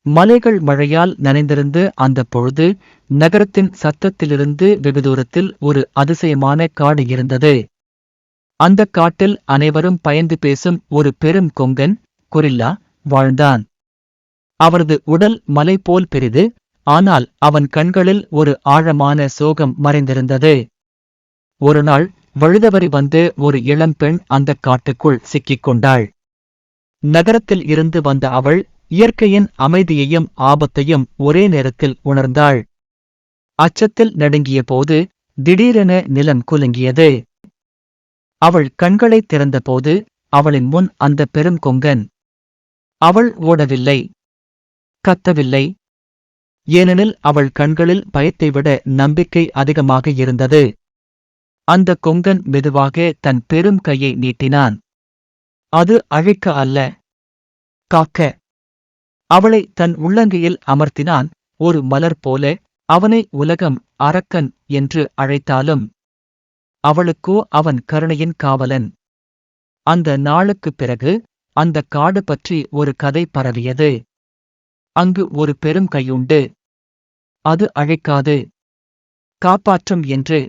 மலைகள் மழையால் நனைந்திருந்து அந்த பொழுது நகரத்தின் சத்தத்திலிருந்து வெகு தூரத்தில் ஒரு அதிசயமான காடு இருந்தது. அந்தக் காட்டில் அனைவரும் பயந்து பேசும் ஒரு பெரும் கொங்கன் கொரில்லா வாழ்ந்தான். அவரது உடல் மலை போல் பெரிது, ஆனால் அவன் கண்களில் ஒரு ஆழமான சோகம் மறைந்திருந்தது. ஒருநாள் வழிதவறி வந்து ஒரு இளம்பெண் அந்தக் காட்டுக்குள் சிக்கிக் கொண்டாள். நகரத்தில் இருந்து வந்த அவள் இயற்கையின் அமைதியையும் ஆபத்தையும் ஒரே நேரத்தில் உணர்ந்தாள். அச்சத்தில் நடுங்கிய போது திடீரென நிலம் குலுங்கியது. அவள் கண்களை திறந்தபோது அவளின் முன் அந்த பெரும் கொங்கன். அவள் ஓடவில்லை, கத்தவில்லை. ஏனெனில் அவள் கண்களில் பயத்தை விட நம்பிக்கை அதிகமாக இருந்தது. அந்த கொங்கன் மெதுவாக தன் பெரும் கையை நீட்டினான். அது அழிக்க அல்ல, காக்க. அவளை தன் உள்ளங்கையில் அமர்த்தினான். ஒரு மலர் போல. அவனை உலகம் அரக்கன் என்று அழைத்தாலும் அவளுக்கோ அவன் கருணையின் காவலன். அந்த நாளுக்குப் பிறகு அந்த காடு பற்றி ஒரு கதை பரவியது. அங்கு ஒரு பெரும் கையுண்டு. அது அழிக்காது, காப்பாற்றும் என்று.